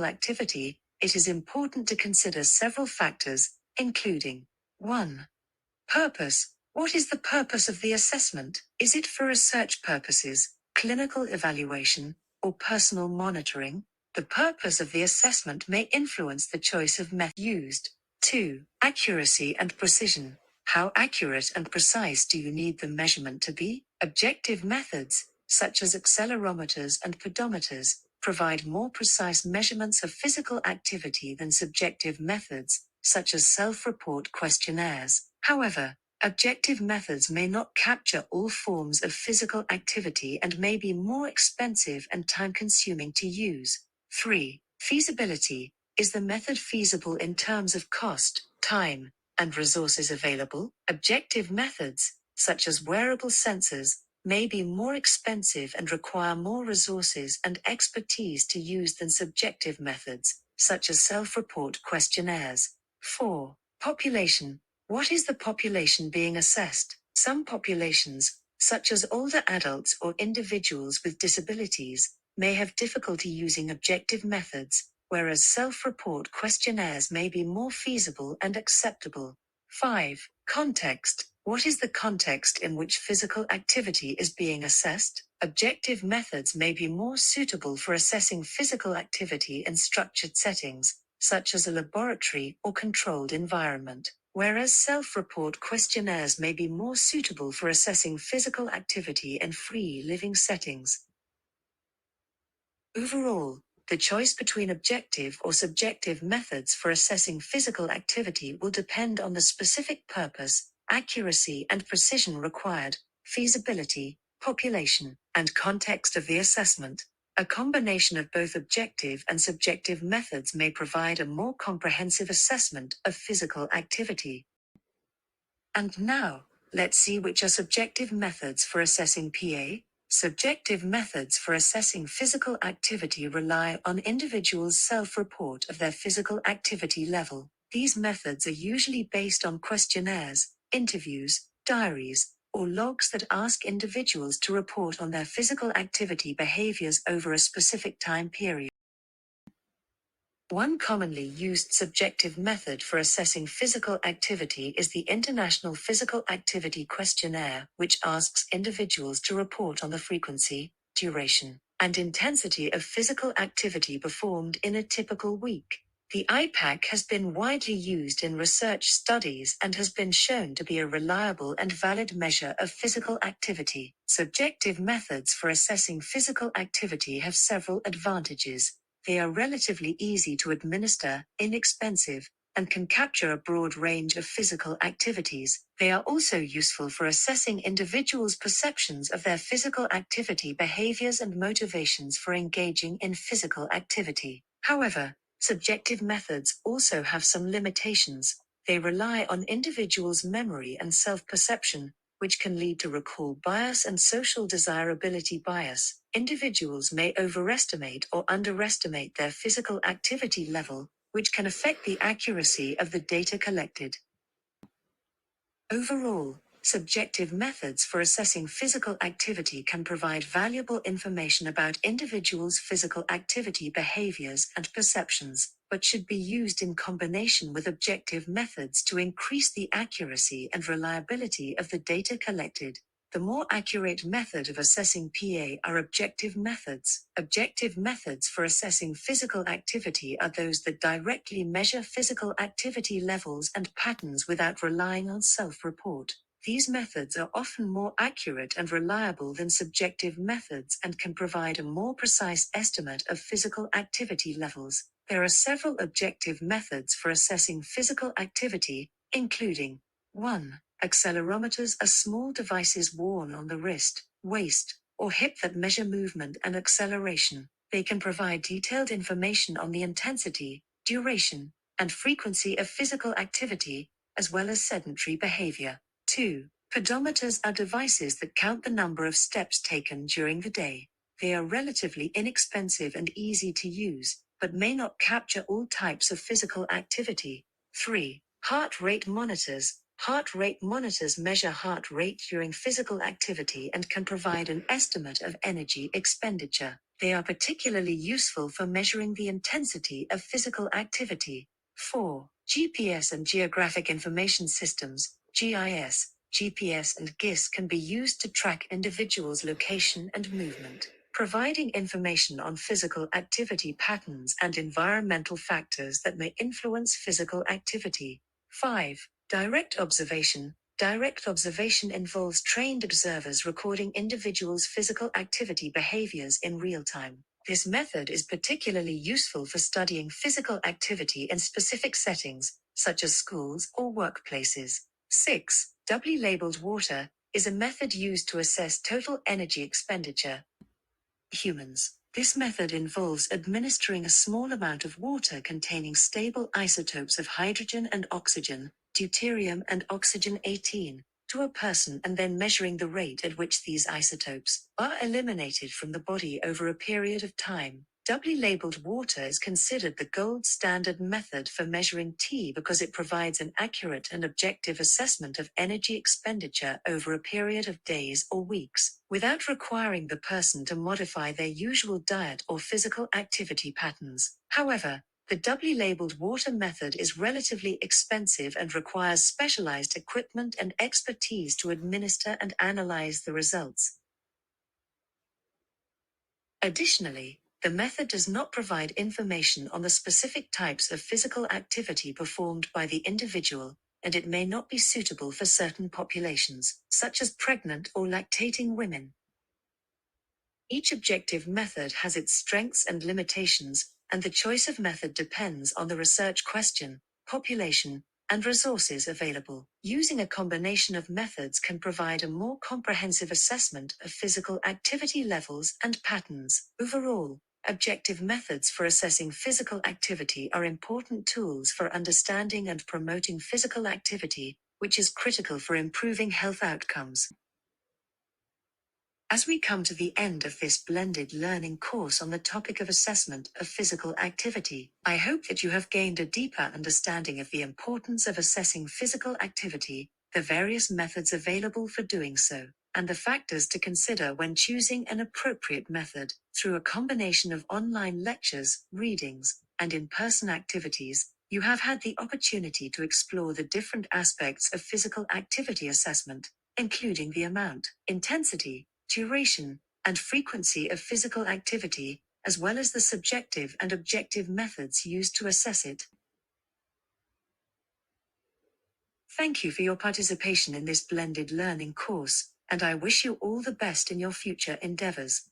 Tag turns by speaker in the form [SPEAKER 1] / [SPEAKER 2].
[SPEAKER 1] activity, it is important to consider several factors, including 1. Purpose. What is the purpose of the assessment? Is it for research purposes, clinical evaluation, or personal monitoring? The purpose of the assessment may influence the choice of method used. 2. Accuracy and precision. How accurate and precise do you need the measurement to be? Objective methods, such as accelerometers and pedometers, provide more precise measurements of physical activity than subjective methods, such as self-report questionnaires. However, objective methods may not capture all forms of physical activity and may be more expensive and time-consuming to use. 3. Feasibility. Is the method feasible in terms of cost, time, and resources available? Objective methods, such as wearable sensors, may be more expensive and require more resources and expertise to use than subjective methods, such as self-report questionnaires. 4. Population. What is the population being assessed? Some populations, such as older adults or individuals with disabilities, may have difficulty using objective methods, whereas self-report questionnaires may be more feasible and acceptable. 5. Context. What is the context in which physical activity is being assessed? Objective methods may be more suitable for assessing physical activity in structured settings, such as a laboratory or controlled environment, whereas self-report questionnaires may be more suitable for assessing physical activity in free living settings. Overall, the choice between objective or subjective methods for assessing physical activity will depend on the specific purpose, accuracy and precision required, feasibility, population, and context of the assessment. A combination of both objective and subjective methods may provide a more comprehensive assessment of physical activity. And now, let's see which are subjective methods for assessing PA. Subjective methods for assessing physical activity rely on individuals' self-report of their physical activity level. These methods are usually based on questionnaires, interviews, diaries, or logs that ask individuals to report on their physical activity behaviors over a specific time period. One commonly used subjective method for assessing physical activity is the International Physical Activity Questionnaire, which asks individuals to report on the frequency, duration, and intensity of physical activity performed in a typical week. The IPAC has been widely used in research studies and has been shown to be a reliable and valid measure of physical activity. Subjective methods for assessing physical activity have several advantages. They are relatively easy to administer, inexpensive, and can capture a broad range of physical activities. They are also useful for assessing individuals' perceptions of their physical activity behaviors and motivations for engaging in physical activity. However, subjective methods also have some limitations. They rely on individuals' memory and self-perception, which can lead to recall bias and social desirability bias. Individuals may overestimate or underestimate their physical activity level, which can affect the accuracy of the data collected. Overall, subjective methods for assessing physical activity can provide valuable information about individuals' physical activity behaviors and perceptions, but should be used in combination with objective methods to increase the accuracy and reliability of the data collected. The more accurate method of assessing PA are objective methods. Objective methods for assessing physical activity are those that directly measure physical activity levels and patterns without relying on self-report. These methods are often more accurate and reliable than subjective methods and can provide a more precise estimate of physical activity levels. There are several objective methods for assessing physical activity, including 1. Accelerometers are small devices worn on the wrist, waist, or hip that measure movement and acceleration. They can provide detailed information on the intensity, duration, and frequency of physical activity, as well as sedentary behavior. 2. Pedometers are devices that count the number of steps taken during the day. They are relatively inexpensive and easy to use, but may not capture all types of physical activity. 3. Heart rate monitors. Heart rate monitors measure heart rate during physical activity and can provide an estimate of energy expenditure. They are particularly useful for measuring the intensity of physical activity. 4. GPS and Geographic Information Systems, GIS. GPS and GIS can be used to track individuals' location and movement, providing information on physical activity patterns and environmental factors that may influence physical activity. 5. Direct observation. Direct observation involves trained observers recording individuals' physical activity behaviors in real time. This method is particularly useful for studying physical activity in specific settings, such as schools or workplaces. 6. Doubly labeled water is a method used to assess total energy expenditure. Humans. This method involves administering a small amount of water containing stable isotopes of hydrogen and oxygen, deuterium and oxygen 18, to a person and then measuring the rate at which these isotopes are eliminated from the body over a period of time. Doubly labeled water is considered the gold standard method for measuring T because it provides an accurate and objective assessment of energy expenditure over a period of days or weeks, without requiring the person to modify their usual diet or physical activity patterns. However, the doubly labeled water method is relatively expensive and requires specialized equipment and expertise to administer and analyze the results. Additionally, the method does not provide information on the specific types of physical activity performed by the individual, and it may not be suitable for certain populations, such as pregnant or lactating women. Each objective method has its strengths and limitations, and the choice of method depends on the research question, population, and resources available. Using a combination of methods can provide a more comprehensive assessment of physical activity levels and patterns. Overall, objective methods for assessing physical activity are important tools for understanding and promoting physical activity, which is critical for improving health outcomes. As we come to the end of this blended learning course on the topic of assessment of physical activity, I hope that you have gained a deeper understanding of the importance of assessing physical activity, the various methods available for doing so, and the factors to consider when choosing an appropriate method. Through a combination of online lectures, readings, and in-person activities, you have had the opportunity to explore the different aspects of physical activity assessment, including the amount, intensity, duration, and frequency of physical activity, as well as the subjective and objective methods used to assess it. Thank you for your participation in this blended learning course, and I wish you all the best in your future endeavors.